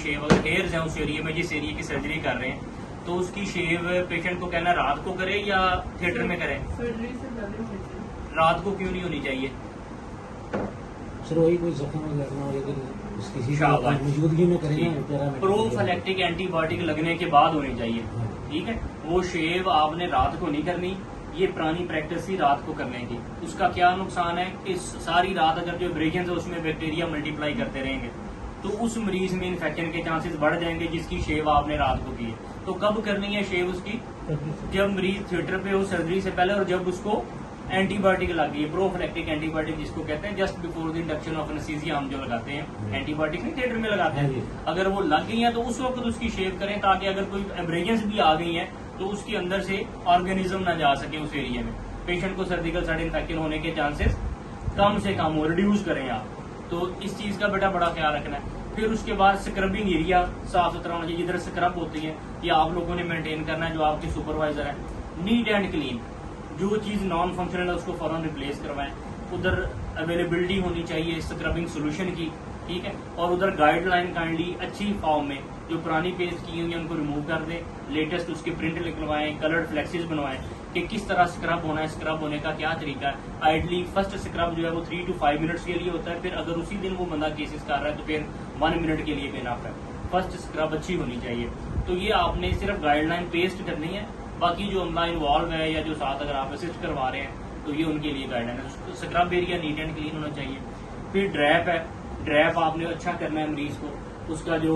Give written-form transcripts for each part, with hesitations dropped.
शेव, अगर हेयर्स हैं उस एरिया में जिस एरिया की सर्जरी कर रहे हैं, तो उसकी शेव पेशेंट को कहना रात को करे या थिएटर में करें? सर्जरी से पहले होनी चाहिए। रात को क्यों नहीं होनी चाहिए? सर वही कोई जख्म लगना हो अगर किसी शाबाश। मौजूदगी में करें प्रोफिलैक्टिक एंटीबायोटिक लगने के बाद होनी चाहिए, ठीक है। वो शेव आपने रात को नहीं करनी, ये पुरानी प्रैक्टिस थी रात को करने की। उसका क्या नुकसान है कि सारी रात अगर जो एब्रेजन है उसमें बैक्टीरिया मल्टीप्लाई करते रहेंगे तो उस मरीज में इन्फेक्शन के चांसेस बढ़ जाएंगे जिसकी शेव आपने रात को की है। तो कब करनी है शेव उसकी? जब मरीज थिएटर पे हो सर्जरी से पहले और जब उसको एंटीबायोटिक लग गई है, प्रोफिलैक्टिक एंटीबायोटिक जिसको कहते हैं, just before the induction of anaesthesia हम जो लगाते हैं एंटीबायोटिक नहीं थिएटर में लगाते हैं, अगर वो लग गई है तो उस वक्त उसकी शेव करें ताकि अगर कोई एब्रेजन्स भी आ गई हैं तो उसके अंदर से ऑर्गेनिज्म ना जा सके उस एरिया में, पेशेंट को सर्जिकल साइड इन्फेक्शन होने के चांसेस कम से कम हो, रिड्यूस करें आप। तो इस चीज का बेटा बड़ा ख्याल रखना है। फिर उसके बाद स्क्रबिंग एरिया साफ सुथरा होना चाहिए, जिधर स्क्रब होती है ये आप लोगों ने मेंटेन करना है, जो आपके सुपरवाइजर है। नीट एंड क्लीन, जो चीज नॉन फंक्शनल है उसको फौरन रिप्लेस करवाएं। उधर अवेलेबिलिटी होनी चाहिए स्क्रबिंग सोल्यूशन की, ठीक है। और उधर गाइडलाइन काइंडली अच्छी फॉर्म में जो पुरानी पेस्ट की हुई है उनको रिमूव कर दें, लेटेस्ट उसके प्रिंट निकलवाएं, कलर्ड फ्लेक्सिस बनवाएं कि किस तरह स्क्रब होना है, स्क्रब होने का क्या तरीका है। आइडली फर्स्ट स्क्रब जो है वो 3 to 5 मिनट्स के लिए होता है, फिर अगर उसी दिन वो बंदा केसेस कर रहा है तो फिर 1 मिनट के लिए बेनाफ है। फर्स्ट स्क्रब अच्छी होनी चाहिए। तो ये आपने सिर्फ गाइडलाइन पेस्ट करनी है, बाकी जो अमला इन्वॉल्व है या जो साथ अगर आप असिस्ट करवा रहे हैं तो ये उनके लिए गाइडलाइन है। Scrub area neat and clean होना चाहिए। फिर ड्रैप है, ड्रैप आपने अच्छा करना है मरीज को। उसका जो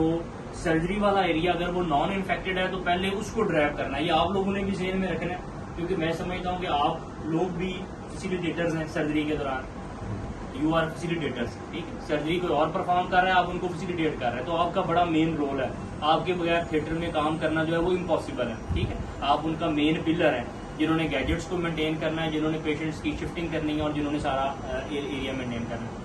सर्जरी वाला एरिया अगर वो नॉन इन्फेक्टेड है तो पहले उसको ड्रैप करना है। ये आप लोगों ने भी ज़हन में रखना है, क्योंकि मैं समझता हूँ कि आप लोग भी फैसिलिटेटर्स हैं सर्जरी के दौरान, यू आर फैसिलिटेटर्स, ठीक है। सर्जरी कोई और परफॉर्म कर रहा है, आप उनको फैसिलिटेट कर रहे हैं, तो आपका बड़ा मेन रोल है। आपके बगैर थिएटर में काम करना जो है वो इम्पॉसिबल है, ठीक है। आप उनका मेन पिलर है, जिन्होंने गैजेट्स को मेंटेन करना है, जिन्होंने पेशेंट्स की शिफ्टिंग करनी है और जिन्होंने सारा एरिया मेंटेन करना है।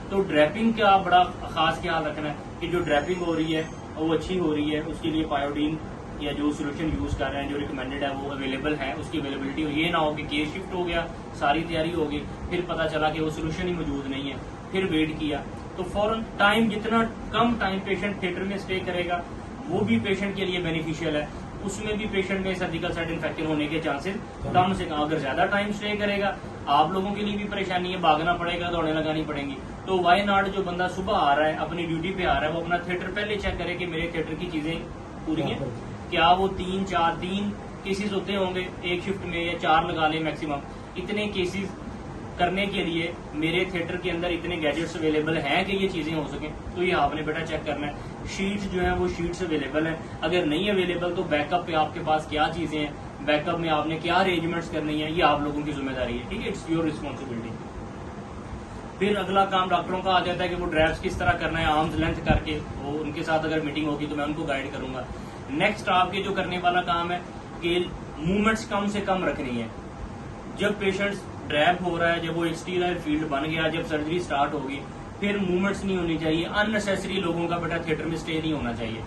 तो ड्रैपिंग का बड़ा खास ख्याल रखना है कि जो ड्रैपिंग हो रही है वो अच्छी हो रही है, उसके लिए पायोडीन या जो सोल्यूशन यूज कर रहे हैं जो रिकमेंडेड है वो अवेलेबल है, उसकी अवेलेबिलिटी हो। ये ना हो कि केस शिफ्ट हो गया, सारी तैयारी हो गई, फिर पता चला कि वो सोल्यूशन ही मौजूद नहीं है, फिर वेट किया तो फौरन टाइम, जितना कम टाइम पेशेंट थिएटर में स्टे करेगा वो भी पेशेंट के लिए बेनिफिशियल है। उसमें भी पेशेंट में सर्जिकल साइड इन्फेक्शन होने के चांसेस कम से कम। अगर ज्यादा टाइम स्टे करेगा आप लोगों के लिए भी परेशानी है, भागना पड़ेगा, दौड़ें लगानी पड़ेंगी। तो वाई नॉट जो बंदा सुबह आ रहा है अपनी ड्यूटी पे आ रहा है वो अपना थिएटर पहले चेक करे कि मेरे थिएटर की चीजें पूरी हैं क्या। वो 3 केसेस होते होंगे एक शिफ्ट में या 4 लगा लें मैक्सिमम। इतने केसेस करने के लिए मेरे थिएटर के अंदर इतने गैजेट्स अवेलेबल हैं कि ये चीजें हो सकें, तो ये आपने बेटा चेक करना है। शीट्स जो है वो शीट्स अवेलेबल हैं, अगर नहीं अवेलेबल तो बैकअप पे आपके पास क्या चीजें हैं, बैकअप में आपने क्या अरेंजमेंट्स करनी है, ये आप लोगों की जिम्मेदारी है, ठीक है। It's your responsibility. फिर अगला काम डॉक्टरों का आ जाता है कि वो ड्रैप्स किस तरह करना है, आर्म्स लेंथ करके। वो उनके साथ अगर मीटिंग होगी तो मैं उनको गाइड करूंगा। नेक्स्ट आपके जो करने वाला काम है कि मूवमेंट्स कम से कम रखनी है। जब पेशेंट ड्रैप हो रहा है, जब वो एक स्टीराइल फील्ड बन गया, जब सर्जरी स्टार्ट होगी, फिर मूवमेंट्स नहीं होनी चाहिए। अननेसेसरी लोगों का बेटा थिएटर में स्टे नहीं होना चाहिए।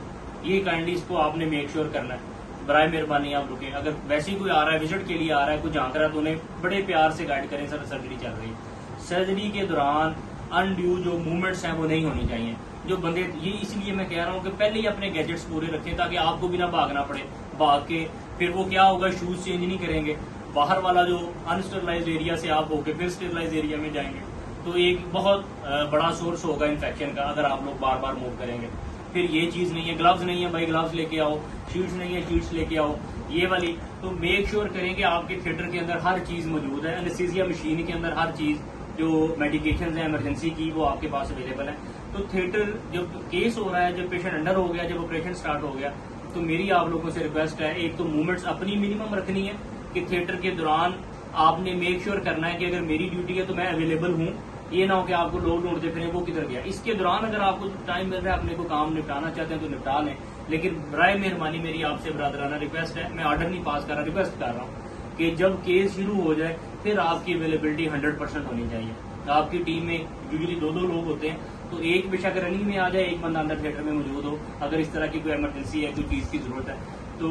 ये काइंडली इसको आपने मेक श्योर करना है। बराए मेहरबानी आप रुके। अगर वैसे ही कोई आ रहा है विजिट के लिए आ रहा है, कोई झांक रहा है, तो उन्हें बड़े प्यार से गाइड करें, सर सर्जरी चल रही है। सर्जरी के दौरान अनड्यू जो मूवमेंट्स हैं वो नहीं होनी चाहिए। जो बंदे, ये इसलिए मैं कह रहा हूँ कि पहले ही अपने गैजेट्स पूरे रखें ताकि आपको भी ना भागना पड़े। भाग के फिर वो क्या होगा, शूज चेंज नहीं करेंगे, बाहर वाला जो अनस्टरलाइज्ड एरिया से आप होके फिर स्टरलाइज एरिया में जाएंगे, तो एक बहुत बड़ा सोर्स होगा इन्फेक्शन का अगर आप लोग बार बार मूव करेंगे। फिर ये चीज नहीं है, ग्लव्स नहीं है भाई ग्लव्स लेके आओ, शीट्स नहीं है शीट्स लेके आओ, ये वाली। तो मेक श्योर करें कि आपके थिएटर के अंदर हर चीज मौजूद है, एनेस्थीसिया मशीन के अंदर हर चीज, जो मेडिकेशन है इमरजेंसी की वो आपके पास अवेलेबल है। तो थिएटर जब केस हो रहा है, जब पेशेंट अंडर हो गया, जब ऑपरेशन स्टार्ट हो गया, तो मेरी आप लोगों से रिक्वेस्ट है, एक तो मूवमेंट्स अपनी मिनिमम रखनी है कि थिएटर के दौरान आपने मेक श्योर करना है कि अगर मेरी ड्यूटी है तो मैं अवेलेबल हूँ। ये ना हो कि आपको लोग ढूंढते फिरें वो किधर गया। इसके दौरान अगर आपको टाइम मिल रहा है, अपने को काम निपटाना चाहते हैं तो निपटा लें, लेकिन बराए मेहरबानी मेरी आपसे बरादराना रिक्वेस्ट है, मैं ऑर्डर नहीं पास कर रहा, रिक्वेस्ट कर रहा हूँ कि जब केस शुरू हो जाए फिर आपकी अवेलेबिलिटी 100% होनी चाहिए। आपकी टीम में यूजुअली 2-2 लोग होते हैं, तो एक बेशक रनिंग में आ जाए, एक बंदा अंदर थिएटर में मौजूद हो। अगर इस तरह की कोई इमरजेंसी है, कोई चीज की जरूरत है, तो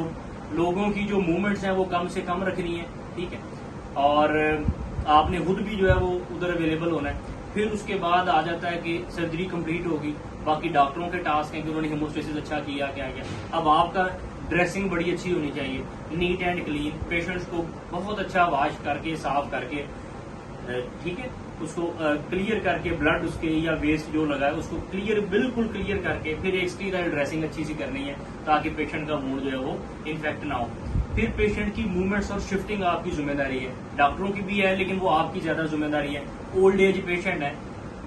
लोगों की जो मूवमेंट्स हैं वो कम से कम रखनी है, ठीक है। और आपने खुद भी जो है वो उधर अवेलेबल होना है। फिर उसके बाद आ जाता है कि सर्जरी कंप्लीट होगी, बाकी डॉक्टरों के टास्क हैं कि उन्होंने हेमोस्टेसिस अच्छा किया, क्या किया। अब आपका ड्रेसिंग बड़ी अच्छी होनी चाहिए, नीट एंड क्लीन, पेशेंट्स को बहुत अच्छा वॉश करके साफ करके, ठीक है, उसको क्लियर करके ब्लड उसके या वेस्ट जो लगा है उसको क्लियर, बिल्कुल क्लियर करके फिर एक स्टीराइल ड्रेसिंग अच्छी सी करनी है ताकि पेशेंट का मूड जो है वो इन्फेक्ट ना हो। फिर पेशेंट की मूवमेंट्स और शिफ्टिंग आपकी जिम्मेदारी है, डॉक्टरों की भी है लेकिन वो आपकी ज्यादा जिम्मेदारी है। ओल्ड एज पेशेंट है,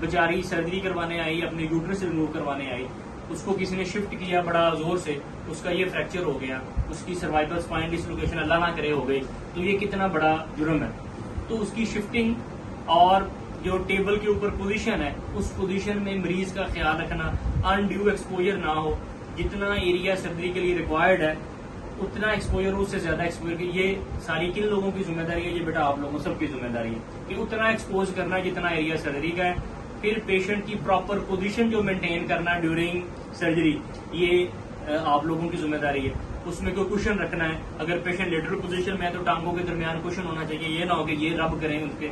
बेचारी सर्जरी करवाने आई, अपने यूट्रस रिमूव करवाने आई, उसको किसी ने शिफ्ट किया बड़ा जोर से, उसका ये फ्रैक्चर हो गया, उसकी सर्वाइकल स्पाइन डिसलोकेशन अल्लाह ना करे हो गई, तो ये कितना बड़ा जुर्म है। तो उसकी शिफ्टिंग और जो टेबल के ऊपर पोजीशन है उस पोजीशन में मरीज का ख्याल रखना, अनड्यू एक्सपोजर ना हो, जितना एरिया सर्जरी के लिए रिक्वायर्ड है उतना एक्सपोजर, उससे ज्यादा एक्सपोजर, ये सारी किन लोगों की जिम्मेदारी है, ये बेटा आप लोगों सबकी जिम्मेदारी है कि उतना एक्सपोज करना जितना एरिया सर्जरी का है। फिर पेशेंट की प्रॉपर पोजीशन जो मेंटेन करना ड्यूरिंग सर्जरी, ये आप लोगों की जिम्मेदारी है। उसमें कोई कुशन रखना है, अगर पेशेंट लेटरल पोजीशन में है तो टांगों के दरमियान कुशन होना चाहिए, ये ना हो कि ये रब करें उनके।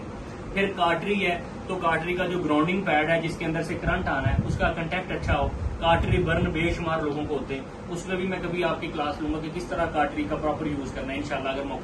फिर कार्टरी है तो कार्टरी का जो ग्राउंडिंग पैड है जिसके अंदर से करंट आना है उसका कंटेक्ट अच्छा हो। कार्टरी बर्न बेशुमार लोगों को होते हैं, उसमें भी मैं कभी आपकी क्लास लूंगा कि किस तरह कार्टरी का प्रॉपर यूज करना है इंशाल्लाह अगर मौका